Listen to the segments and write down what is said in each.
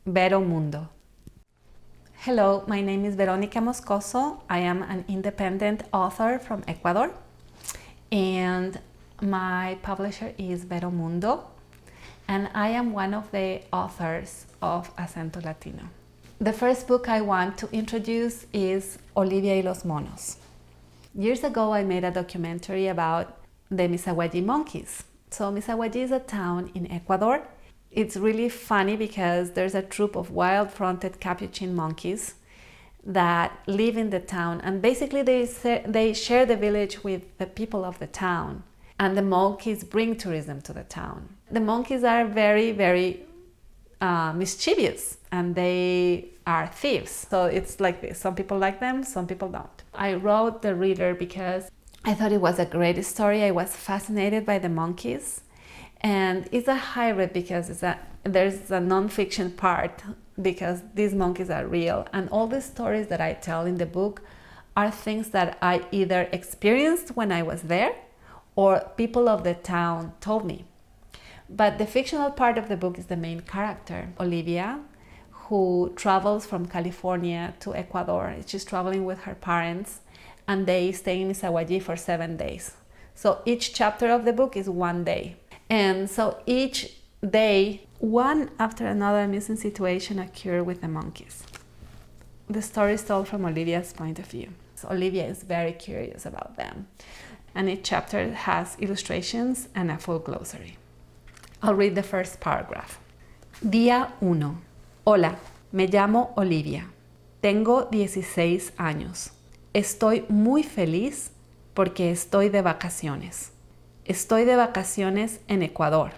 Vero Mundo. Hello, my name is Verónica Moscoso. I am an independent author from Ecuador, and my publisher is Vero Mundo, and I am one of the authors of Acento Latino. The first book I want to introduce is Olivia y los Monos. Years ago, I made a documentary about the Misawayi monkeys. So Misawayi is a town in Ecuador. It's really funny because there's a troop of wild-fronted capuchin monkeys that live in the town, and basically they share the village with the people of the town, and the monkeys bring tourism to the town. The monkeys are very, very mischievous, and they are thieves. So it's like this. Some people like them, some people don't. I wrote The Reader because I thought it was a great story. I was fascinated by the monkeys. And it's a hybrid because there's a non-fiction part because these monkeys are real. And all the stories that I tell in the book are things that I either experienced when I was there or people of the town told me. But the fictional part of the book is the main character, Olivia, who travels from California to Ecuador. She's traveling with her parents, and they stay in Misawayi for 7 days. So each chapter of the book is one day. And so each day, one after another amusing situation occurs with the monkeys. The story is told from Olivia's point of view. So Olivia is very curious about them. And each chapter has illustrations and a full glossary. I'll read the first paragraph. Día 1. Hola, me llamo Olivia. Tengo 16 años. Estoy muy feliz porque estoy de vacaciones. Estoy de vacaciones en Ecuador.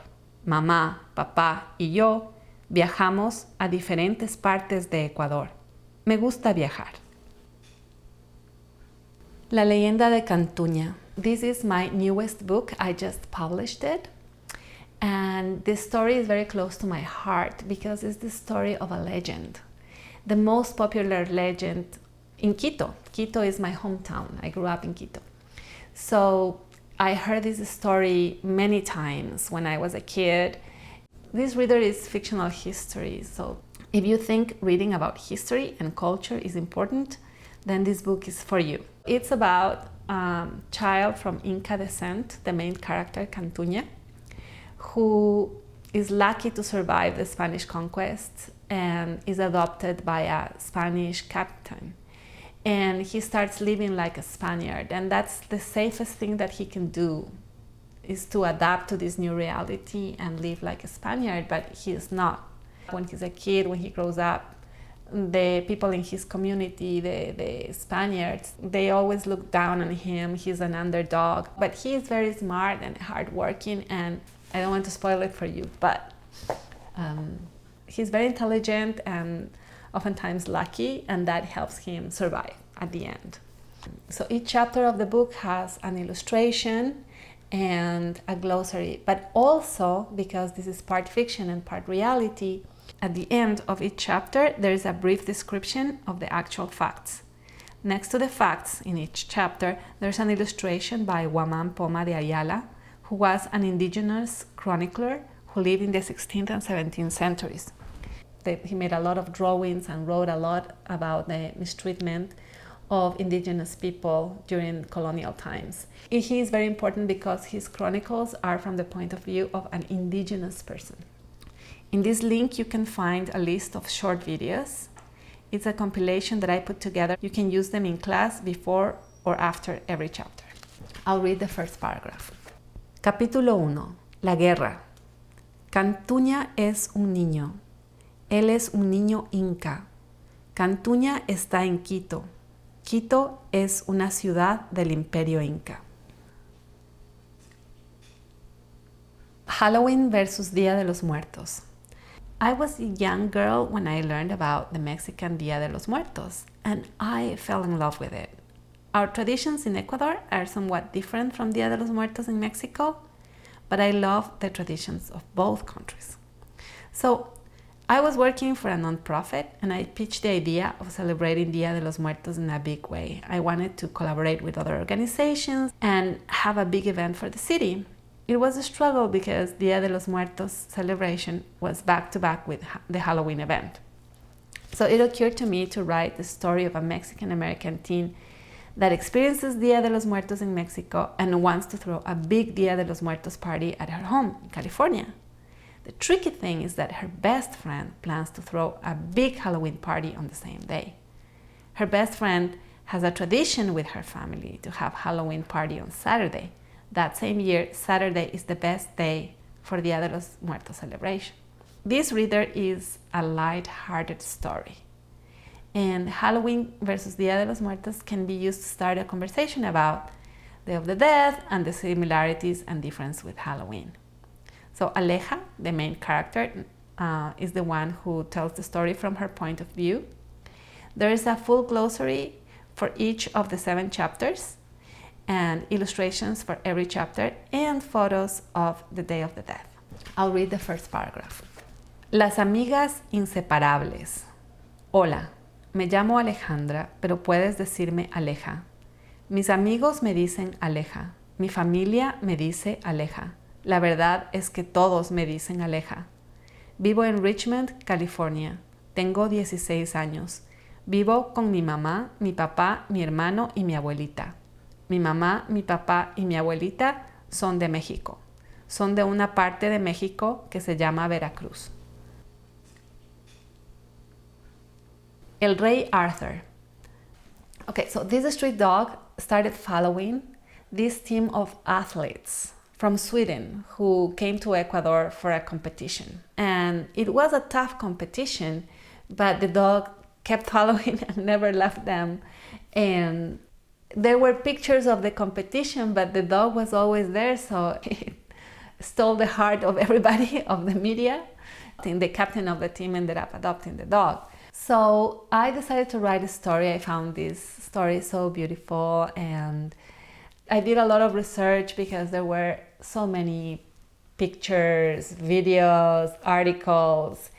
Mamá, papá y yo viajamos a diferentes partes de Ecuador. Me gusta viajar. La leyenda de Cantuña. This is my newest book. I just published it. And this story is very close to my heart because it's the story of a legend. The most popular legend in Quito. Quito is my hometown. I grew up in Quito. So I heard this story many times when I was a kid. This reader is fictional history. So if you think reading about history and culture is important, then this book is for you. It's about a child from Inca descent, the main character, Cantuña, who is lucky to survive the Spanish conquest and is adopted by a Spanish captain. And he starts living like a Spaniard, and that's the safest thing that he can do, is to adapt to this new reality and live like a Spaniard, but he is not. When he's a kid, when he grows up, the people in his community, the Spaniards, they always look down on him. He's an underdog, but he is very smart and hardworking, and I don't want to spoil it for you, but he's very intelligent and oftentimes lucky, and that helps him survive at the end. So each chapter of the book has an illustration and a glossary, but also, because this is part fiction and part reality, at the end of each chapter there is a brief description of the actual facts. Next to the facts in each chapter, there's an illustration by Guamán Poma de Ayala, who was an indigenous chronicler who lived in the 16th and 17th centuries. He made a lot of drawings and wrote a lot about the mistreatment of indigenous people during colonial times. He is very important because his chronicles are from the point of view of an indigenous person. In this link, you can find a list of short videos. It's a compilation that I put together. You can use them in class before or after every chapter. I'll read the first paragraph. Capítulo 1. La guerra. Cantuña es un niño. Él es un niño inca. Cantuña está en Quito. Quito es una ciudad del Imperio Inca. Halloween versus Día de los Muertos. I was a young girl when I learned about the Mexican Día de los Muertos, and I fell in love with it. Our traditions in Ecuador are somewhat different from Día de los Muertos in Mexico, but I love the traditions of both countries. So I was working for a non-profit, and I pitched the idea of celebrating Día de los Muertos in a big way. I wanted to collaborate with other organizations and have a big event for the city. It was a struggle because Dia de los Muertos celebration was back to back with the Halloween event. So it occurred to me to write the story of a Mexican American teen that experiences Dia de los Muertos in Mexico and wants to throw a big Dia de los Muertos party at her home in California. The tricky thing is that her best friend plans to throw a big Halloween party on the same day. Her best friend has a tradition with her family to have Halloween party on Saturday. That same year, Saturday is the best day for Dia de los Muertos celebration. This reader is a light-hearted story. And Halloween versus Dia de los Muertos can be used to start a conversation about Day of the Dead and the similarities and difference with Halloween. So Aleja, the main character, is the one who tells the story from her point of view. There is a full glossary for each of the 7 chapters and illustrations for every chapter and photos of the Day of the Dead. I'll read the first paragraph. Las amigas inseparables. Hola, me llamo Alejandra, pero puedes decirme Aleja. Mis amigos me dicen Aleja. Mi familia me dice Aleja. La verdad es que todos me dicen Aleja. Vivo en Richmond, California. Tengo 16 años. Vivo con mi mamá, mi papá, mi hermano y mi abuelita. Mi mamá, mi papá y mi abuelita son de México. Son de una parte de México que se llama Veracruz. El Rey Arthur. Okay, so this street dog started following this team of athletes from Sweden who came to Ecuador for a competition. And it was a tough competition, but the dog kept following and never left them. And there were pictures of the competition, but the dog was always there, so it stole the heart of everybody, of the media. I think the captain of the team ended up adopting the dog. So I decided to write a story. I found this story so beautiful, and I did a lot of research because there were so many pictures, videos, articles.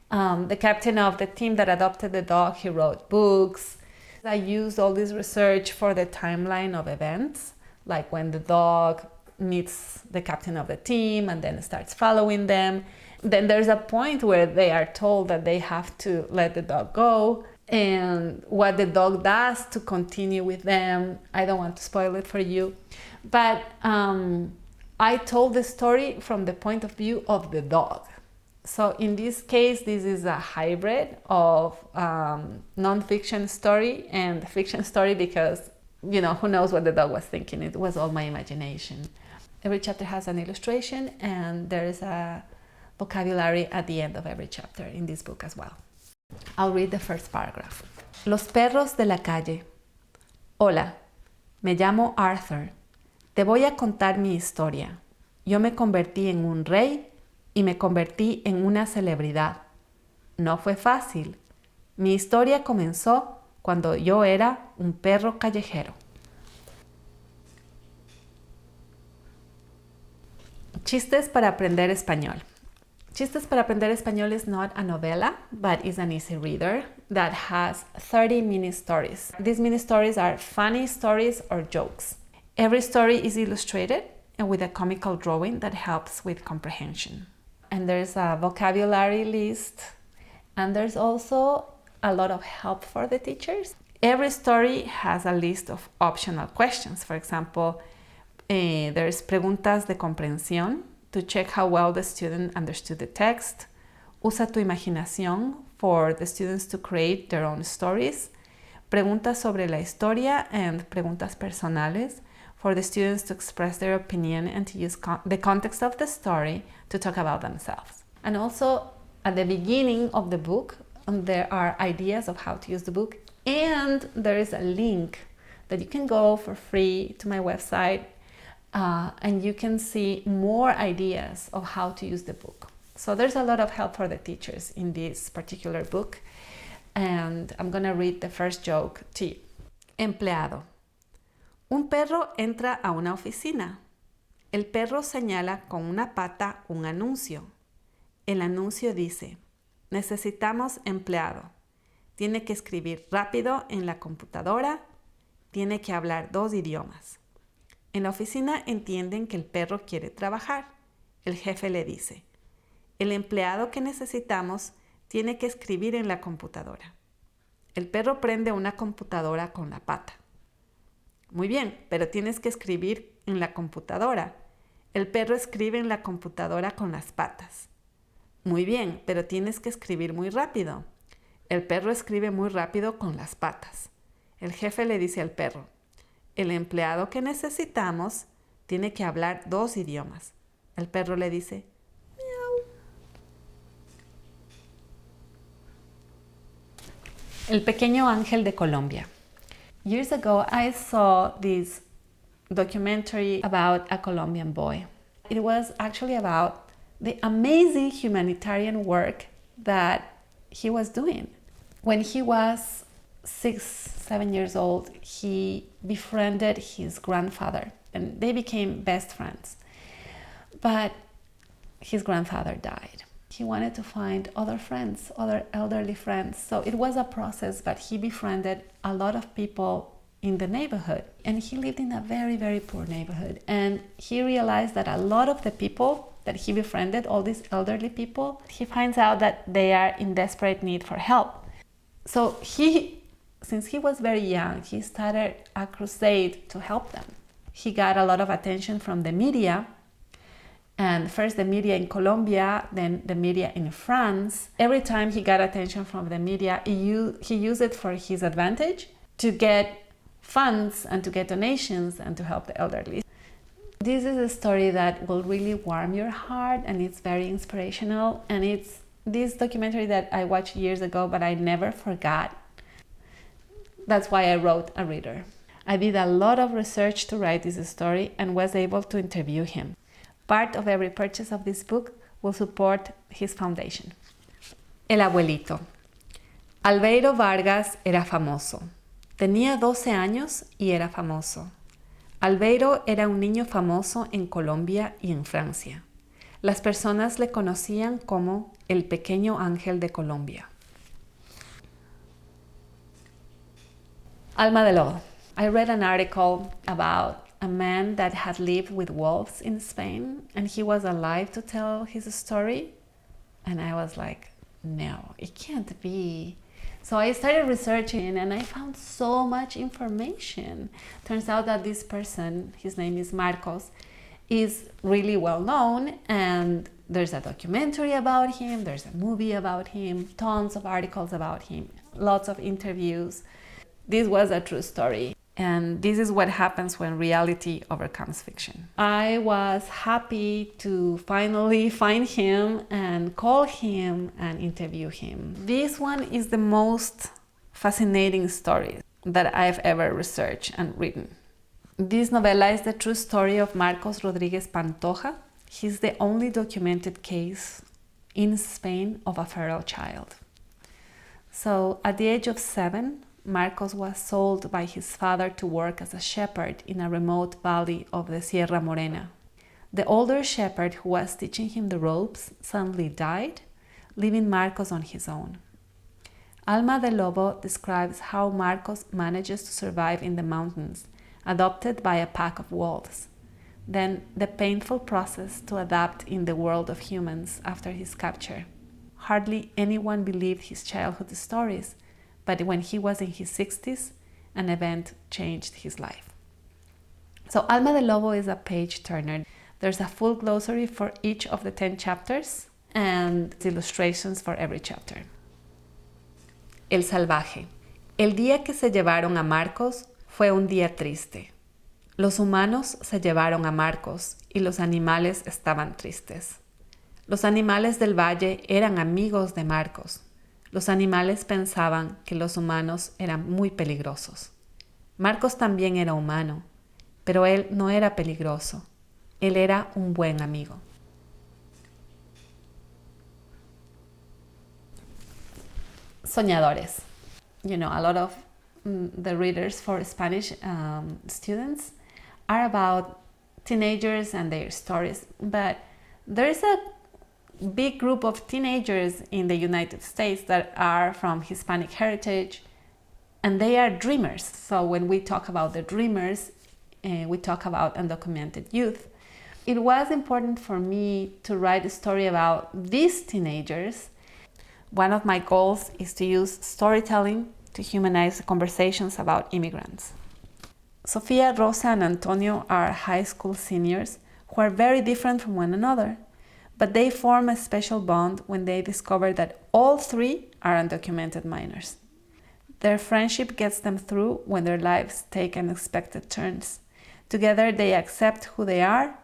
The captain of the team that adopted the dog, he wrote books. I used all this research for the timeline of events, like when the dog meets the captain of the team and then starts following them. Then there's a point where they are told that they have to let the dog go, and what the dog does to continue with them. I don't want to spoil it for you, but I told the story from the point of view of the dog. So in this case, this is a hybrid of non-fiction story and fiction story because, you know, who knows what the dog was thinking. It was all my imagination. Every chapter has an illustration, and there is a vocabulary at the end of every chapter in this book as well. I'll read the first paragraph. Los perros de la calle. Hola, me llamo Arthur. Te voy a contar mi historia. Yo me convertí en un rey y me convertí en una celebridad. No fue fácil. Mi historia comenzó cuando yo era un perro callejero. Chistes para aprender español. Chistes para aprender español is not a novella, but is an easy reader that has 30 mini stories. These mini stories are funny stories or jokes. Every story is illustrated and with a comical drawing that helps with comprehension. And there's a vocabulary list, and there's also a lot of help for the teachers. Every story has a list of optional questions. For example, there's preguntas de comprensión to check how well the student understood the text. Usa tu imaginación for the students to create their own stories. Preguntas sobre la historia and preguntas personales for the students to express their opinion and to use the context of the story to talk about themselves. And also at the beginning of the book, there are ideas of how to use the book, and there is a link that you can go for free to my website and you can see more ideas of how to use the book. So there's a lot of help for the teachers in this particular book, and I'm gonna read the first joke to you. Empleado. Un perro entra a una oficina. El perro señala con una pata un anuncio. El anuncio dice: necesitamos empleado. Tiene que escribir rápido en la computadora. Tiene que hablar 2 idiomas. En la oficina entienden que el perro quiere trabajar. El jefe le dice, el empleado que necesitamos tiene que escribir en la computadora. El perro prende una computadora con la pata. Muy bien, pero tienes que escribir en la computadora. El perro escribe en la computadora con las patas. Muy bien, pero tienes que escribir muy rápido. El perro escribe muy rápido con las patas. El jefe le dice al perro, el empleado que necesitamos tiene que hablar 2 idiomas. El perro le dice, miau. El pequeño ángel de Colombia. Years ago, I saw this documentary about a Colombian boy. It was actually about the amazing humanitarian work that he was doing. When he was 6, 7 years old, he befriended his grandfather and they became best friends. But his grandfather died. He wanted to find other friends, other elderly friends. So it was a process, but he befriended a lot of people in the neighborhood. And he lived in a very, very poor neighborhood. And he realized that a lot of the people that he befriended, all these elderly people, he finds out that they are in desperate need for help. So since he was very young, he started a crusade to help them. He got a lot of attention from the media, and first the media in Colombia, then the media in France. Every time he got attention from the media, he used it for his advantage to get funds and to get donations and to help the elderly. This is a story that will really warm your heart, and it's very inspirational, and it's this documentary that I watched years ago, but I never forgot. That's why I wrote a reader. I did a lot of research to write this story and was able to interview him. Part of every purchase of this book will support his foundation. El abuelito. Albeiro Vargas era famoso. Tenía 12 años y era famoso. Albeiro era un niño famoso en Colombia y en Francia. Las personas le conocían como el pequeño ángel de Colombia. Alma de Lobo. I read an article about a man that had lived with wolves in Spain, and he was alive to tell his story. And I was like, no, it can't be. So I started researching and I found so much information. Turns out that this person, his name is Marcos, is really well known, and there's a documentary about him, there's a movie about him, tons of articles about him, lots of interviews. This was a true story, and this is what happens when reality overcomes fiction. I was happy to finally find him and call him and interview him. This one is the most fascinating story that I've ever researched and written. This novella is the true story of Marcos Rodriguez Pantoja. He's the only documented case in Spain of a feral child. So at the age of 7, Marcos was sold by his father to work as a shepherd in a remote valley of the Sierra Morena. The older shepherd who was teaching him the ropes suddenly died, leaving Marcos on his own. Alma de Lobo describes how Marcos manages to survive in the mountains, adopted by a pack of wolves. Then the painful process to adapt in the world of humans after his capture. Hardly anyone believed his childhood stories, but when he was in his 60s, an event changed his life. So Alma de Lobo is a page turner. There's a full glossary for each of the 10 chapters and illustrations for every chapter. El salvaje. El día que se llevaron a Marcos fue un día triste. Los humanos se llevaron a Marcos y los animales estaban tristes. Los animales del valle eran amigos de Marcos. Los animales pensaban que los humanos eran muy peligrosos. Marcos también era humano, pero él no era peligroso. Él era un buen amigo. Soñadores. You know, a lot of the readers for Spanish students are about teenagers and their stories, but there's a big group of teenagers in the United States that are from Hispanic heritage, and they are dreamers. So when we talk about the dreamers, we talk about undocumented youth. It was important for me to write a story about these teenagers. One of my goals is to use storytelling to humanize conversations about immigrants. Sofia, Rosa, and Antonio are high school seniors who are very different from one another, but they form a special bond when they discover that all three are undocumented minors. Their friendship gets them through when their lives take unexpected turns. Together they accept who they are,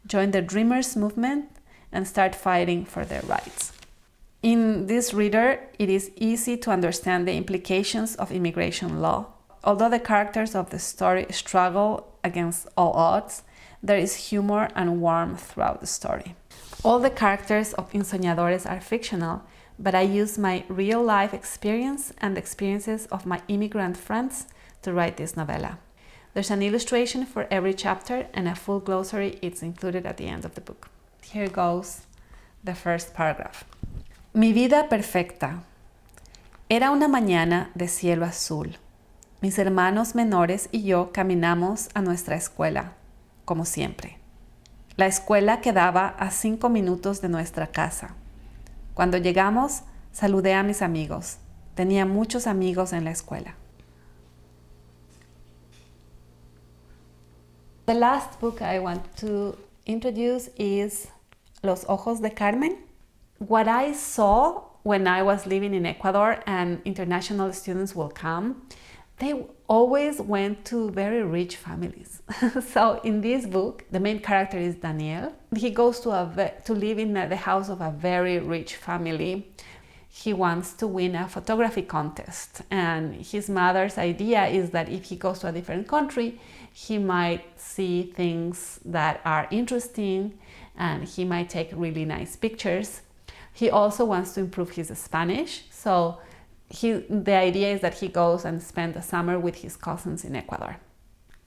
join the Dreamers movement, and start fighting for their rights. In this reader, it is easy to understand the implications of immigration law. Although the characters of the story struggle against all odds, there is humor and warmth throughout the story. All the characters of Ensoñadores are fictional, but I use my real-life experience and the experiences of my immigrant friends to write this novella. There's an illustration for every chapter, and a full glossary is included at the end of the book. Here goes the first paragraph. Mi vida perfecta. Era una mañana de cielo azul. Mis hermanos menores y yo caminamos a nuestra escuela, como siempre. La escuela quedaba a 5 minutos de nuestra casa. Cuando llegamos, saludé a mis amigos. Tenía muchos amigos en la escuela. The last book I want to introduce is Los Ojos de Carmen. What I saw when I was living in Ecuador and international students will come, they always went to very rich families. So in this book, the main character is Daniel. He goes to live in the house of a very rich family. He wants to win a photography contest, and his mother's idea is that if he goes to a different country, he might see things that are interesting and he might take really nice pictures. He also wants to improve his Spanish, so the idea is that he goes and spends the summer with his cousins in Ecuador.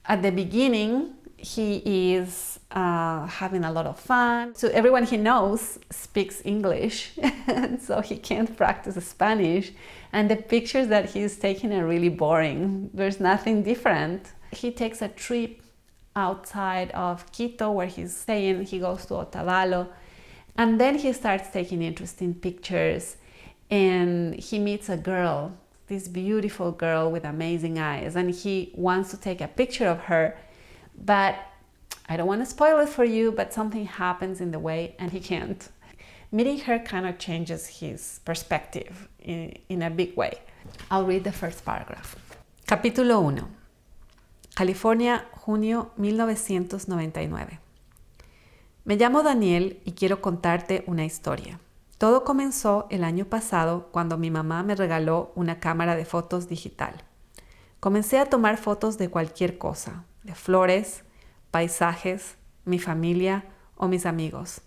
At the beginning, he is having a lot of fun. So everyone he knows speaks English, so he can't practice Spanish. And the pictures that he's taking are really boring. There's nothing different. He takes a trip outside of Quito where he's staying. He goes to Otavalo, and then he starts taking interesting pictures. And he meets a girl, this beautiful girl with amazing eyes, and he wants to take a picture of her, but I don't want to spoil it for you, but something happens in the way and he can't. Meeting her kind of changes his perspective in a big way. I'll read the first paragraph. Capítulo 1. California, junio 1999. Me llamo Daniel y quiero contarte una historia. Todo comenzó el año pasado cuando mi mamá me regaló una cámara de fotos digital. Comencé a tomar fotos de cualquier cosa, de flores, paisajes, mi familia o mis amigos.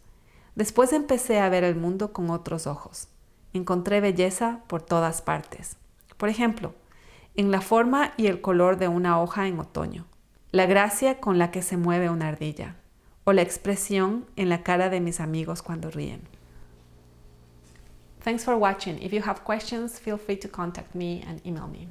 Después empecé a ver el mundo con otros ojos. Encontré belleza por todas partes. Por ejemplo, en la forma y el color de una hoja en otoño, la gracia con la que se mueve una ardilla, o la expresión en la cara de mis amigos cuando ríen. Thanks for watching. If you have questions, feel free to contact me and email me.